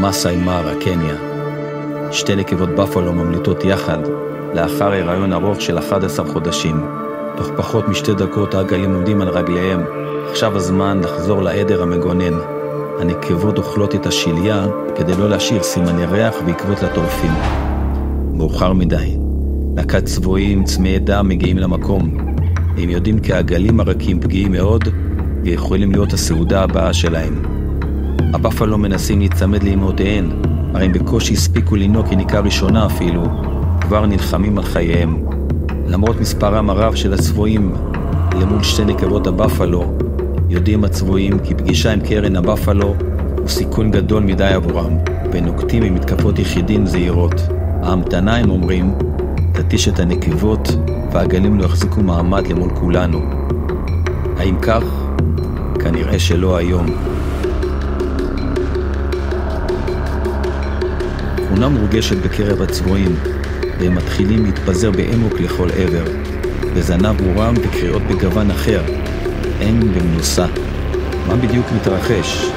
מסאי מארה, קניה. שתי נקבות בפלו ממליטות יחד, לאחר הריון ארוך של 11 חודשים. תוך פחות משתי דקות העגלים עומדים על רגליהם. עכשיו הזמן לחזור לעדר המגונן. הנקבות אוכלות את השיליה כדי לא להשאיר סימני ריח ועקבות לטורפים. מאוחר מדי. להקת צבועים צמאי דם מגיעים למקום. הם יודעים כי העגלים הרכים פגיעים מאוד ויכולים להיות הסעודה הבאה שלהם. הבפלו מנסים להצמד לאמותיהן, הרי הם בקושי הספיקו לנוק יניקה ראשונה אפילו, כבר נלחמים על חייהם. למרות מספרם הרב של הצבועים למול שתי נקבות הבפלו, יודעים הצבועים כי פגישה עם קרן הבפלו הוא סיכון גדול מדי עבורם, ונוקטים עם מתקפות יחידים זהירות. ההמתנה, הם אומרים, תתיש את הנקבות והעגלים לא יחזיקו מעמד למול כולנו. האם כך? כנראה שלא היום. תכונה מורגשת בקרב הצבועים, והם מתחילים להתפזר באמוק לכל עבר, וזנב רורם וקריאות בגוון אחר, אין במנוסה. מה בדיוק מתרחש?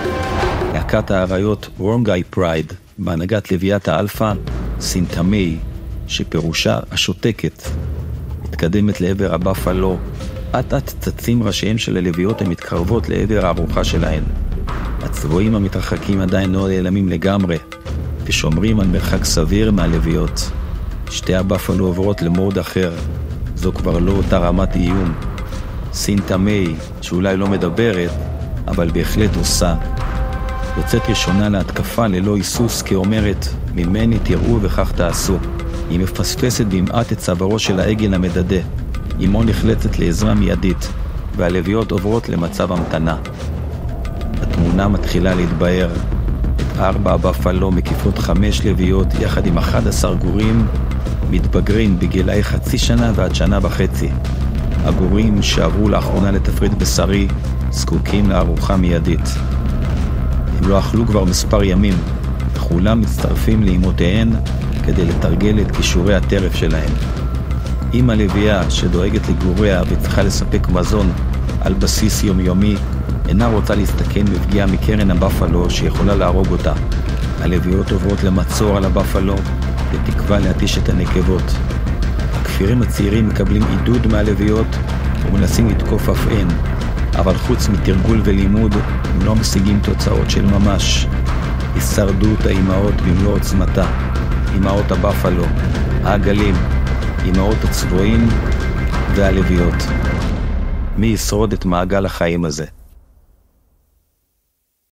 להקת האריות וורמגאי פרייד, בהנהגת לוויית האלפא, סינטמי, שפירושה השותקת, מתקדמת לעבר הבפלו, עט צצים ראשיהם של הלוויות המתקרבות לעבר הארוחה שלהן. הצבועים המתרחקים עדיין לא נעלמים לגמרי, ושומרים על מרחק סביר מהלוויות. שתי הבפלו עוברות למוד אחר, זו כבר לא אותה רמת איום. סינטמי, שאולי לא מדברת, אבל בהחלט עושה. יוצאת ראשונה להתקפה ללא היסוס כאומרת, ממני תראו וכך תעשו. היא מפספסת במעט את צווארו של העגל המדדה. אמו נחלצת לעזרה מיידית, והלוויות עוברות למצב המתנה. התמונה מתחילה להתבהר. את 4 הבפלו מקיפות 5 לוויות יחד עם 11 גורים מתבגרים בגילאי חצי שנה ועד שנה וחצי. הגורים שעברו לאחרונה לתפריט בשרי זקוקים לארוחה מיידית. הם לא אכלו כבר מספר ימים, וכולם מצטרפים לאמותיהן כדי לתרגל את כישורי הטרף שלהם. אמא לוויה שדואגת לגוריה וצריכה לספק מזון על בסיס יומיומי, אינה רוצה להסתכן בפגיעה מקרן הבפלו שיכולה להרוג אותה. הלוויות עוברות למצור על הבפלו בתקווה להתיש את הנקבות. הכפירים הצעירים מקבלים עידוד מהלוויות ומנסים לתקוף אף הן, אבל חוץ מתרגול ולימוד הם לא משיגים תוצאות של ממש. הישרדות האימהות במלוא עוצמתה, אימהות הבפלו, העגלים, אימהות הצבועים והלוויות. מי ישרוד את מעגל החיים הזה?